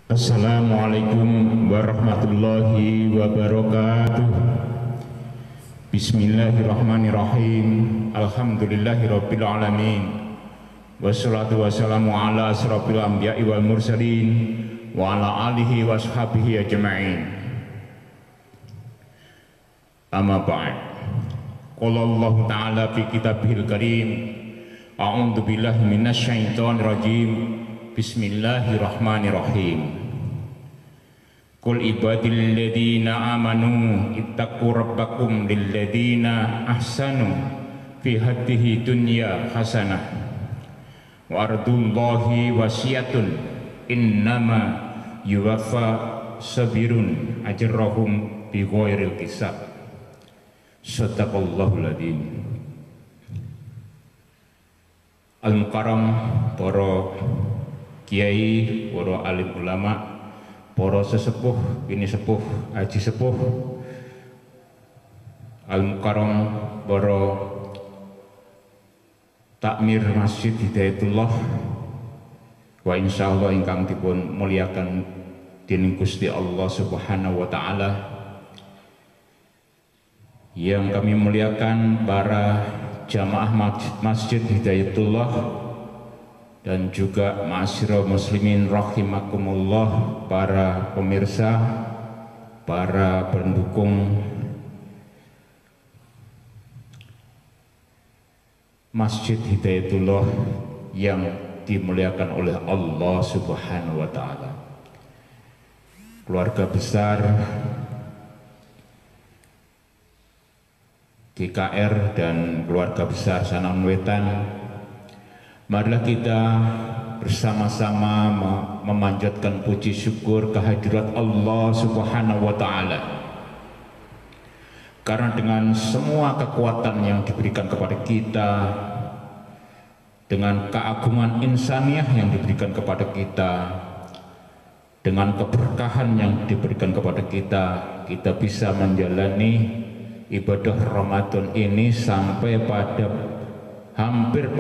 Assalamualaikum warahmatullahi wabarakatuh. Bismillahirrahmanirrahim. Alhamdulillahirabbil alamin. Wassalatu wassalamu ala asrofil anbiya'i wal mursalin wa ala alihi washabihi ajma'in. Amma ba'd. Qala Allah ta'ala fi kitabihil karim. A'udzu billahi minasyaitonir rajim. Bismillahirrahmanirrahim. Qul ibadil ladzina amanu ittaqu rabbakum lil ladzina ahsanu fi hadhihi dunya hasanah wa ardullahi wasiyatun innama yuwaffa sabirun ajrahum bighairil hisab. Shadaqallahul adzim. Al-Mukarram, para kiai, para alim ulama, para sesepuh, bini sepuh, haji sepuh, al-mukarram, para takmir Masjid Hidayatullah, wa insyaallah ingkang dipun muliakan dening Gusti Allah Subhanahu wa taala. Yang kami muliakan para jamaah Masjid Hidayatullah dan juga ma'asyiral muslimin rahimakumullah, para pemirsa, para pendukung Masjid Hidayatullah yang dimuliakan oleh Allah Subhanahu wa taala. Keluarga besar GKR dan keluarga besar Sanan Wetan, marilah kita bersama-sama memanjatkan puji syukur kehadirat Allah Subhanahu wa taala. Karena dengan semua kekuatan yang diberikan kepada kita, dengan keagungan insaniah yang diberikan kepada kita, dengan keberkahan yang diberikan kepada kita, kita bisa menjalani ibadah Ramadan ini sampai pada hampir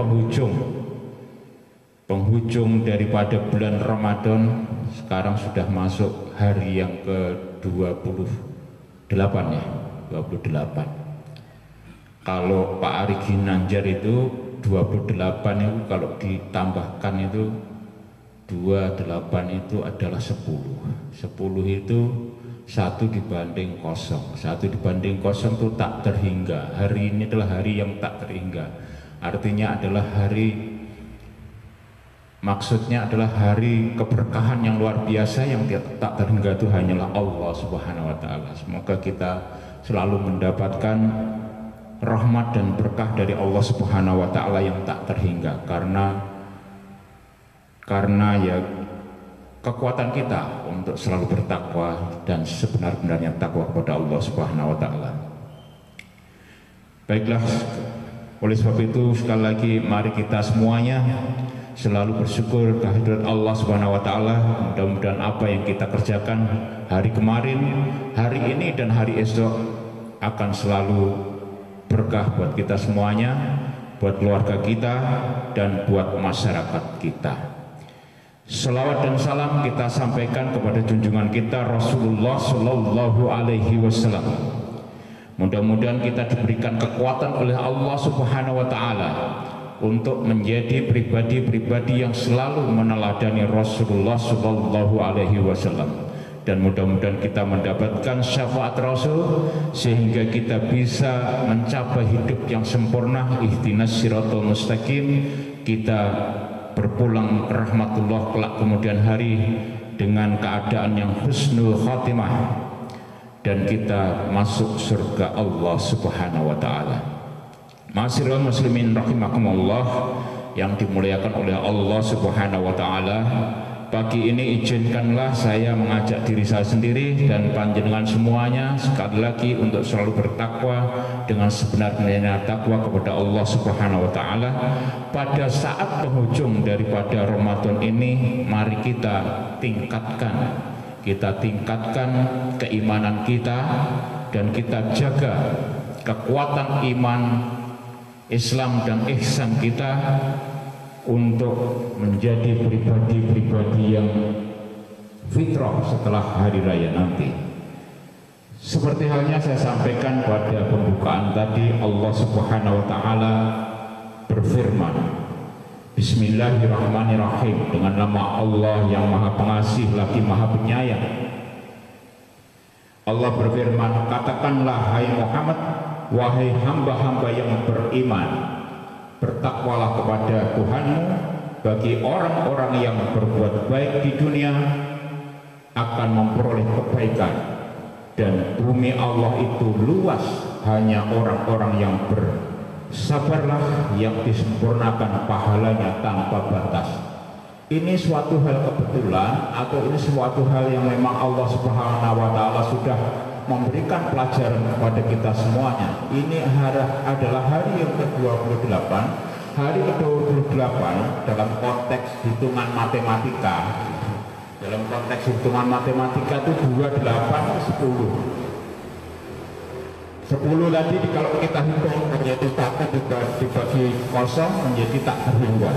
penghujung daripada bulan Ramadan. Sekarang sudah masuk hari yang ke-28 ya, 28. Kalau Pak Ari Ginanjar itu 28 itu kalau ditambahkan itu 28 itu adalah 10 itu 1 dibanding 0, 1 dibanding 0 itu tak terhingga. Hari ini adalah hari yang tak terhingga, artinya adalah hari, maksudnya adalah hari keberkahan yang luar biasa yang tak terhingga. Itu hanyalah Allah Subhanahu wa taala. Semoga kita selalu mendapatkan rahmat dan berkah dari Allah Subhanahu wa taala yang tak terhingga, karena ya kekuatan kita untuk selalu bertakwa dan sebenar-benarnya takwa kepada Allah Subhanahu wa taala. Baiklah, oleh sebab itu sekali lagi mari kita semuanya selalu bersyukur kehadirat Allah Subhanahu wa taala. Mudah-mudahan apa yang kita kerjakan hari kemarin, hari ini dan hari esok akan selalu berkah buat kita semuanya, buat keluarga kita dan buat masyarakat kita. Salawat dan salam kita sampaikan kepada junjungan kita Rasulullah Sallallahu Alaihi Wasallam. Mudah-mudahan kita diberikan kekuatan oleh Allah Subhanahu Wa Taala untuk menjadi pribadi-pribadi yang selalu meneladani Rasulullah Sallallahu Alaihi Wasallam, dan mudah-mudahan kita mendapatkan syafaat Rasul sehingga kita bisa mencapai hidup yang sempurna, ihdinas siratal mustaqim, kita berpulang ke rahmatullah kelak kemudian hari dengan keadaan yang husnul khatimah, dan kita masuk surga Allah Subhanahu wa taala. Ma'asyiral muslimin rahimakumullah yang dimuliakan oleh Allah Subhanahu wa taala, pagi ini izinkanlah saya mengajak diri saya sendiri dan panjenengan semuanya sekali lagi untuk selalu bertakwa dengan sebenar-benarnya takwa kepada Allah Subhanahu wa taala. Pada saat penghujung daripada Ramadan ini, mari kita tingkatkan keimanan kita, dan kita jaga kekuatan iman, Islam dan ihsan kita untuk menjadi pribadi-pribadi yang fitrah setelah hari raya nanti. Seperti halnya saya sampaikan pada pembukaan tadi, Allah Subhanahu wa taala berfirman, Bismillahirrahmanirrahim, dengan nama Allah yang Maha Pengasih lagi Maha Penyayang. Allah berfirman, katakanlah hai Muhammad, wahai hamba-hamba yang beriman, bertakwalah kepada Tuhanmu. Bagi orang-orang yang berbuat baik di dunia akan memperoleh kebaikan, dan bumi Allah itu luas, hanya orang-orang yang bersabarlah yang disempurnakan pahalanya tanpa batas. Ini suatu hal kebetulan atau ini suatu hal yang memang Allah Subhanahu wa taala sudah memberikan pelajaran kepada kita semuanya. Ini adalah hari yang ke-28, hari ke-28 dalam konteks hitungan matematika. Dalam konteks hitungan matematika itu 28 10. 10 tadi kalau kita hitung menjadi 1 juga dibagi kosong menjadi tak terhingga.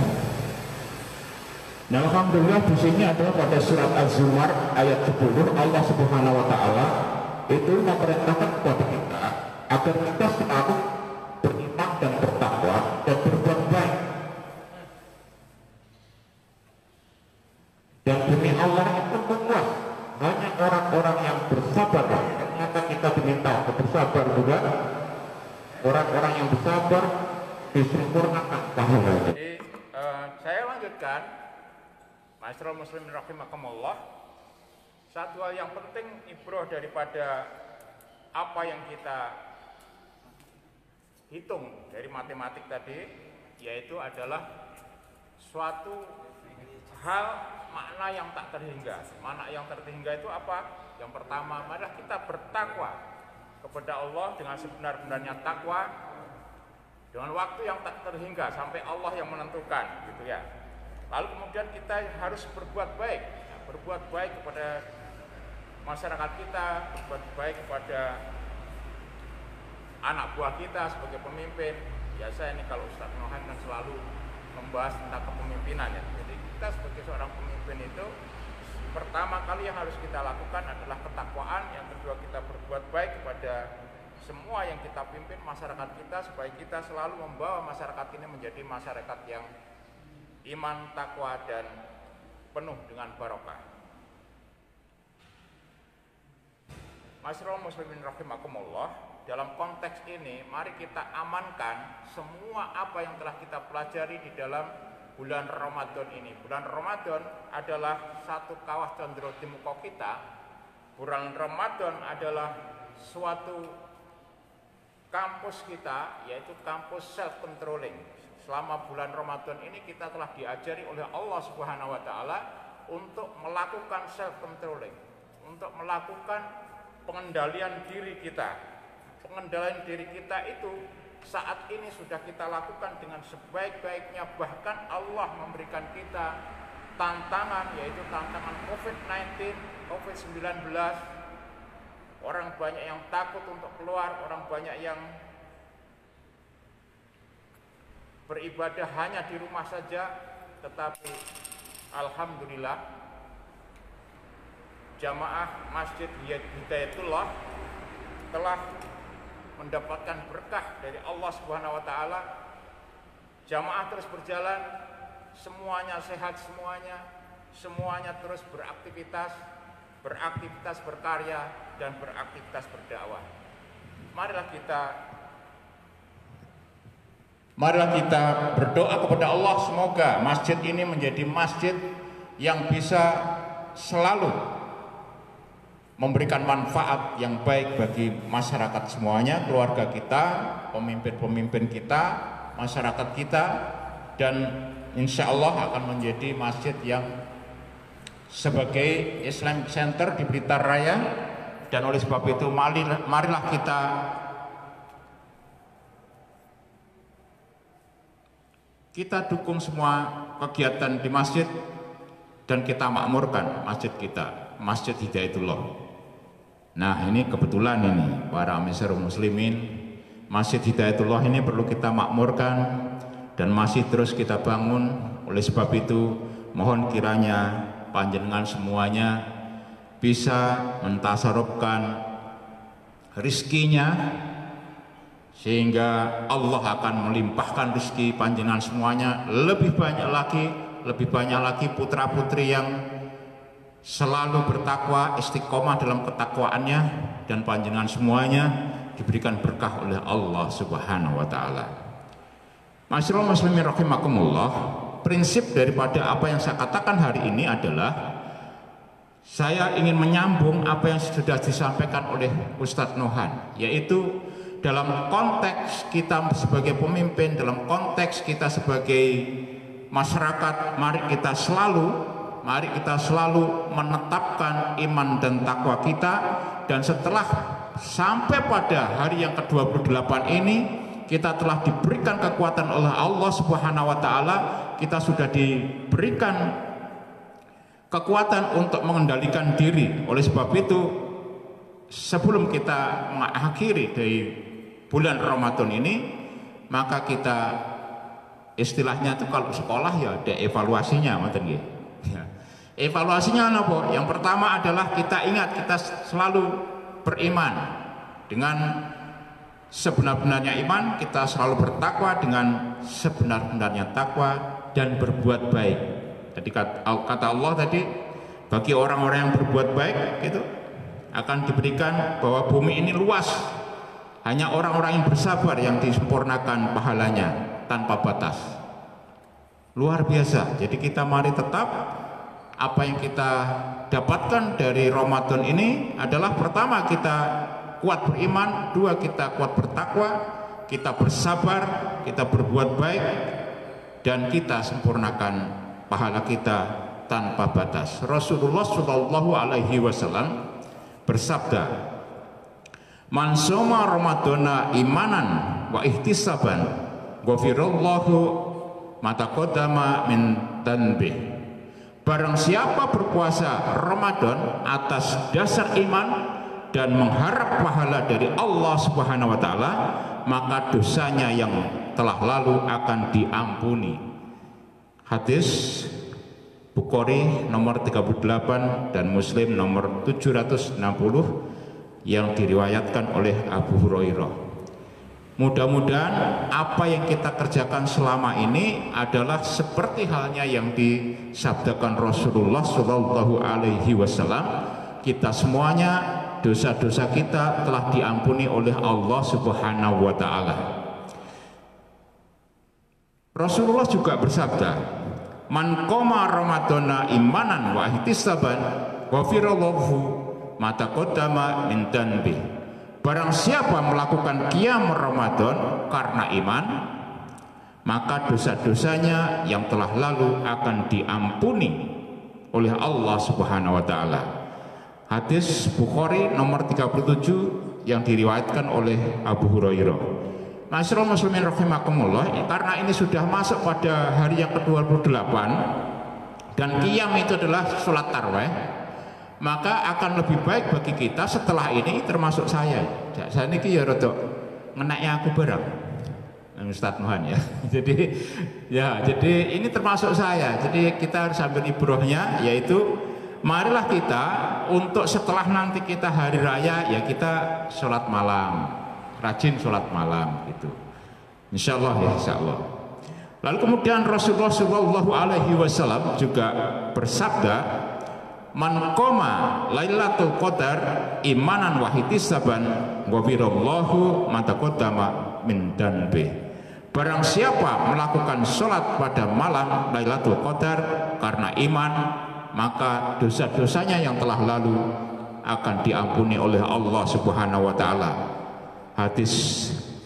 Nah, alhamdulillah di sini adalah pada surat Az-Zumar ayat 10, Allah Subhanahu wa taala itu memerintahkan kepada kita agar kita selalu beriman dan bertakwa dan berbuat baik. Dan demi Allah itu luas, hanya orang-orang yang bersabar. Ternyata kita diminta untuk bersabar juga. Orang-orang yang bersabar disempurnakan pahalanya. Jadi saya lanjutkan, Masyaallah muslimin rahimakumullah. Satu hal yang penting ibroh daripada apa yang kita hitung dari matematik tadi, yaitu adalah suatu hal makna yang tak terhingga. Makna yang terhingga itu apa? Yang pertama, marilah kita bertakwa kepada Allah dengan sebenar-benarnya takwa, dengan waktu yang tak terhingga sampai Allah yang menentukan, gitu ya. Lalu kemudian kita harus berbuat baik, ya, berbuat baik kepada masyarakat kita, berbuat baik kepada anak buah kita sebagai pemimpin. Biasa ini kalau Ustaz Nohan kan selalu membahas tentang kepemimpinan ya. Jadi kita sebagai seorang pemimpin itu pertama kali yang harus kita lakukan adalah ketakwaan. Yang kedua, kita berbuat baik kepada semua yang kita pimpin, masyarakat kita, supaya kita selalu membawa masyarakat ini menjadi masyarakat yang iman, takwa, dan penuh dengan barokah. Masyaallah muslimin rahimakumullah, dalam konteks ini mari kita amankan semua apa yang telah kita pelajari di dalam bulan Ramadan ini. Bulan Ramadan adalah satu kawah condro di muka kita. Bulan Ramadan adalah suatu kampus kita, yaitu kampus self controlling. Selama bulan Ramadan ini kita telah diajari oleh Allah Subhanahu wa taala untuk melakukan self controlling, untuk melakukan pengendalian diri kita. Pengendalian diri kita itu saat ini sudah kita lakukan dengan sebaik-baiknya. Bahkan Allah memberikan kita tantangan, yaitu tantangan COVID-19, COVID-19. Orang banyak yang takut untuk keluar, orang banyak yang beribadah hanya di rumah saja. Tetapi alhamdulillah jamaah Masjid Hidayatullah telah mendapatkan berkah dari Allah Subhanahu wa taala. Jamaah terus berjalan, semuanya sehat, semuanya terus beraktivitas berkarya dan beraktivitas berdakwah. Marilah kita berdoa kepada Allah, semoga masjid ini menjadi masjid yang bisa selalu memberikan manfaat yang baik bagi masyarakat semuanya, keluarga kita, pemimpin-pemimpin kita, masyarakat kita, dan insya Allah akan menjadi masjid yang sebagai Islamic Center di Blitar Raya. Dan oleh sebab itu marilah kita dukung semua kegiatan di masjid dan kita makmurkan masjid kita, Masjid Hidayatullah. Nah, ini kebetulan ini para Amisarul Muslimin, Masjid Hidayatullah ini perlu kita makmurkan dan masih terus kita bangun. Oleh sebab itu mohon kiranya panjenengan semuanya bisa mentasarufkan rizkinya, sehingga Allah akan melimpahkan rizki panjenengan semuanya lebih banyak lagi putra putri yang selalu bertakwa, istiqomah dalam ketakwaannya, dan panjenengan semuanya diberikan berkah oleh Allah Subhanahu wa taala. Masyaallah muslimin rahimakumullah, prinsip daripada apa yang saya katakan hari ini adalah saya ingin menyambung apa yang sudah disampaikan oleh Ustadz Nohan, yaitu dalam konteks kita sebagai pemimpin, dalam konteks kita sebagai masyarakat, mari kita selalu menetapkan iman dan takwa kita, dan setelah sampai pada hari yang ke-28 ini kita telah diberikan kekuatan oleh Allah Subhanahu wa taala, kita sudah diberikan kekuatan untuk mengendalikan diri. Oleh sebab itu, sebelum kita mengakhiri dari bulan Ramadan ini, maka kita istilahnya itu kalau sekolah ya ada evaluasinya, ya. Evaluasinya apa? Yang pertama adalah kita ingat, kita selalu beriman dengan sebenar-benarnya iman, kita selalu bertakwa dengan sebenar-benarnya takwa, dan berbuat baik. Jadi kata Allah tadi, bagi orang-orang yang berbuat baik itu akan diberikan bahwa bumi ini luas, hanya orang-orang yang bersabar yang disempurnakan pahalanya tanpa batas. Luar biasa. Jadi kita mari tetap, apa yang kita dapatkan dari Ramadan ini adalah pertama kita kuat beriman, dua kita kuat bertakwa, kita bersabar, kita berbuat baik, dan kita sempurnakan pahala kita tanpa batas. Rasulullah Shallallahu Alaihi Wasallam bersabda, "Man shoma Ramadana imanan wa ihtisaban, ghafirallahu ma taqaddama min dhanbi." Barang siapa berpuasa Ramadan atas dasar iman dan mengharap pahala dari Allah Subhanahu wa taala, maka dosanya yang telah lalu akan diampuni. Hadis Bukhari nomor 38 dan Muslim nomor 760 yang diriwayatkan oleh Abu Hurairah. Mudah-mudahan apa yang kita kerjakan selama ini adalah seperti halnya yang disabdakan Rasulullah Shallallahu Alaihi Wasallam. Kita semuanya, dosa-dosa kita telah diampuni oleh Allah Subhanahu wa taala. Rasulullah juga bersabda, "Man qoma Ramadana imanan wa ihtisaban, ghafirallahu ma taqaddama min dhanbi." Barang siapa melakukan qiyam Ramadan karena iman, maka dosa-dosanya yang telah lalu akan diampuni oleh Allah Subhanahu wa taala. Hadis Bukhari nomor 37 yang diriwayatkan oleh Abu Hurairah. Masyaallah muslimin rahimakumullah, karena ini sudah masuk pada hari yang ke-28 dan qiyam itu adalah sholat tarawih, maka akan lebih baik bagi kita setelah ini, termasuk saya ini ya rodok ngenaknya aku barang Ustadz Nuhan ya. Jadi ini termasuk saya. Jadi kita harus ambil ibrohnya, yaitu marilah kita untuk setelah nanti kita hari raya ya kita sholat malam, rajin sholat malam gitu. Insyaallah ya, insyaallah. Lalu kemudian Rasulullah Shallallahu Alaihi Wasallam juga bersabda, "Man qoma Lailatul Qadar imanan wa ihtisaban, ghafirallahu ma taqaddama min dhanbi." Barang siapa melakukan sholat pada malam Lailatul Qadar karena iman, maka dosa-dosanya yang telah lalu akan diampuni oleh Allah Subhanahu wa taala. Hadis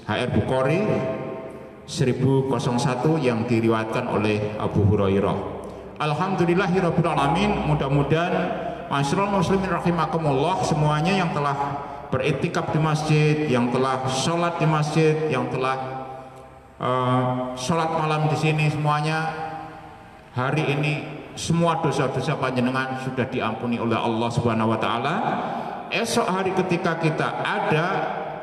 HR Bukhari 1001 yang diriwayatkan oleh Abu Hurairah. Alhamdulillahirabbil alamin. Mudah-mudahan masyaallah muslimin rahimakumullah, semuanya yang telah beriktikaf di masjid, yang telah sholat di masjid, yang telah sholat malam di sini, semuanya hari ini semua dosa-dosa panjenengan sudah diampuni oleh Allah Subhanahu wa taala. Esok hari ketika kita ada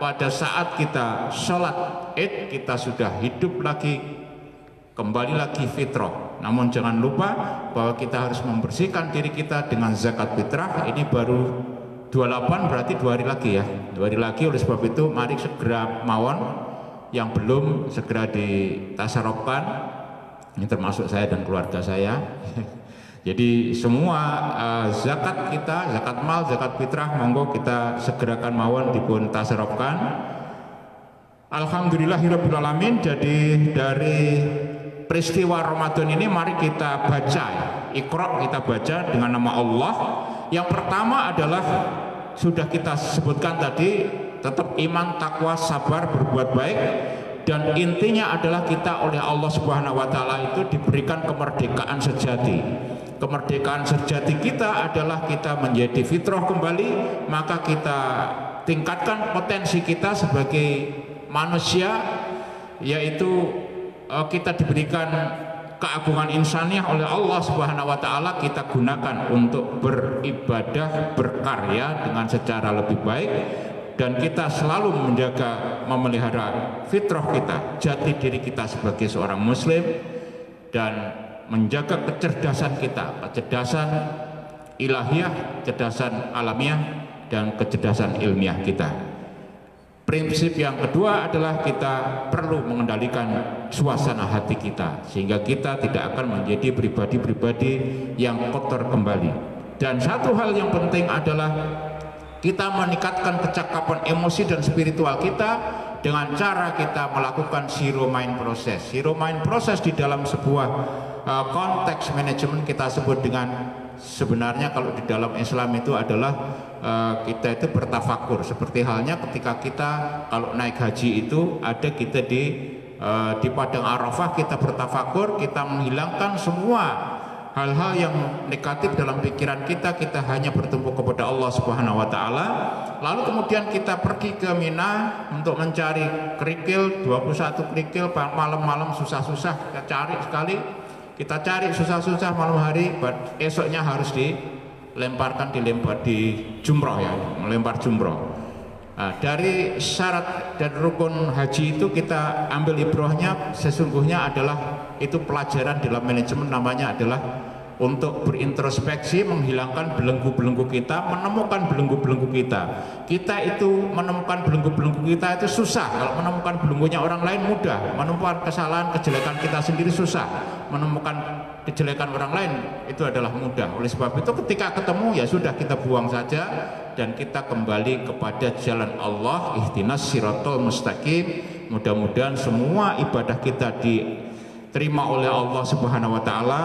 pada saat kita sholat Id, kita sudah hidup lagi, kembali lagi fitrah. Namun jangan lupa bahwa kita harus membersihkan diri kita dengan zakat fitrah. Ini baru 28, berarti 2 hari lagi ya. 2 hari lagi, oleh sebab itu mari segera mawon yang belum segera ditasarufkan. Ini termasuk saya dan keluarga saya. Jadi semua zakat kita, zakat mal, zakat fitrah, monggo kita segerakan mawon dipun tasarufkan. Alhamdulillahirrabbilalamin. Jadi dari peristiwa Ramadan ini mari kita baca, Iqra kita baca dengan nama Allah. Yang pertama adalah sudah kita sebutkan tadi, tetap iman, takwa, sabar, berbuat baik. Dan intinya adalah kita oleh Allah Subhanahu wa taala itu diberikan kemerdekaan sejati. Kemerdekaan sejati kita adalah kita menjadi fitrah kembali, maka kita tingkatkan potensi kita sebagai manusia, yaitu kita diberikan keagungan insaniah oleh Allah Subhanahu wa taala, kita gunakan untuk beribadah, berkarya dengan secara lebih baik, dan kita selalu menjaga, memelihara fitrah kita, jati diri kita sebagai seorang muslim, dan menjaga kecerdasan kita, kecerdasan ilahiyah, kecerdasan alamiah, dan kecerdasan ilmiah kita. Prinsip yang kedua adalah kita perlu mengendalikan suasana hati kita, sehingga kita tidak akan menjadi pribadi-pribadi yang kotor kembali. Dan satu hal yang penting adalah kita meningkatkan kecakapan emosi dan spiritual kita dengan cara kita melakukan zero mind process. Zero mind process di dalam sebuah konteks manajemen kita sebut dengan, sebenarnya kalau di dalam Islam itu adalah kita itu bertafakur. Seperti halnya ketika kita kalau naik haji itu ada kita di padang Arafah, kita bertafakur, kita menghilangkan semua hal-hal yang negatif dalam pikiran kita, kita hanya bertumpu kepada Allah Subhanahu wa taala. Lalu kemudian kita pergi ke Mina untuk mencari kerikil, 21 kerikil, malam-malam susah-susah kita cari sekali. Kita cari susah-susah malam hari, esoknya harus dilemparkan, di jumroh ya, melempar jumroh. Nah, dari syarat dan rukun haji itu kita ambil ibrahnya, sesungguhnya adalah itu pelajaran dalam manajemen, namanya adalah untuk berintrospeksi, menghilangkan belenggu-belenggu kita, menemukan belenggu-belenggu kita. Kita itu menemukan belenggu-belenggu kita itu susah. Kalau menemukan belenggunya orang lain mudah, menemukan kesalahan, kejelekan kita sendiri susah. Menemukan kejelekan orang lain itu adalah mudah. Oleh sebab itu ketika ketemu ya sudah, kita buang saja dan kita kembali kepada jalan Allah, ihdinas siratal mustaqim. Mudah-mudahan semua ibadah kita diterima oleh Allah Subhanahu wa taala.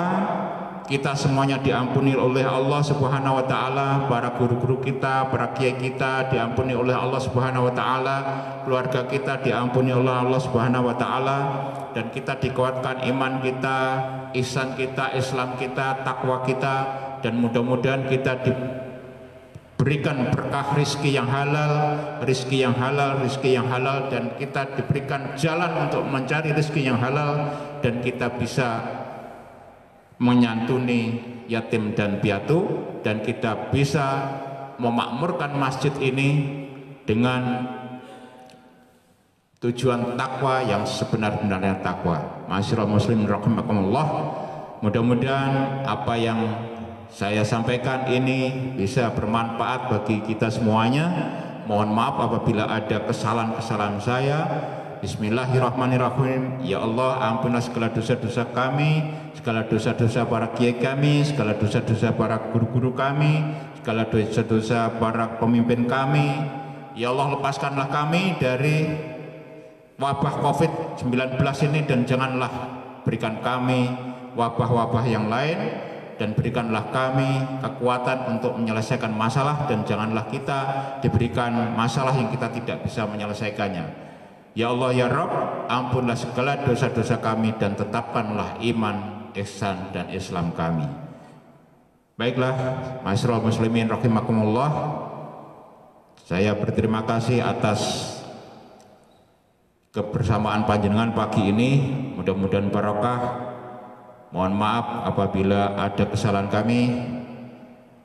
Kita semuanya diampuni oleh Allah Subhanahu wa taala, para guru-guru kita, para kiai kita diampuni oleh Allah Subhanahu wa taala, keluarga kita diampuni oleh Allah Subhanahu wa taala, dan kita dikuatkan iman kita, ihsan kita, Islam kita, takwa kita, dan mudah-mudahan kita diberikan berkah rizki yang halal, rizki yang halal, rizki yang halal, dan kita diberikan jalan untuk mencari rizki yang halal, dan kita bisa menyantuni yatim dan piatu, dan kita bisa memakmurkan masjid ini dengan tujuan takwa yang sebenar-benarnya takwa. Ma'asyiral muslimin rahimakumullah, mudah-mudahan apa yang saya sampaikan ini bisa bermanfaat bagi kita semuanya. Mohon maaf apabila ada kesalahan-kesalahan saya. Bismillahirrahmanirrahim. Ya Allah, ampunilah segala dosa-dosa kami, segala dosa-dosa para kiai kami, segala dosa-dosa para guru-guru kami, segala dosa-dosa para pemimpin kami. Ya Allah, lepaskanlah kami dari wabah COVID-19 ini, dan janganlah berikan kami wabah-wabah yang lain, dan berikanlah kami kekuatan untuk menyelesaikan masalah, dan janganlah kita diberikan masalah yang kita tidak bisa menyelesaikannya. Ya Allah ya Rabb, ampunlah segala dosa-dosa kami, dan tetapkanlah iman, ihsan, dan Islam kami. Baiklah, ma'asyiral muslimin rahimakumullah, saya berterima kasih atas kebersamaan panjenengan pagi ini. Mudah-mudahan barokah. Mohon maaf apabila ada kesalahan kami.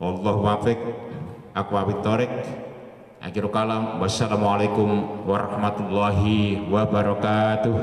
Wallahu muwaffiq, aqwamit thoriq. Akhirul kalam, wassalamualaikum warahmatullahi wabarakatuh.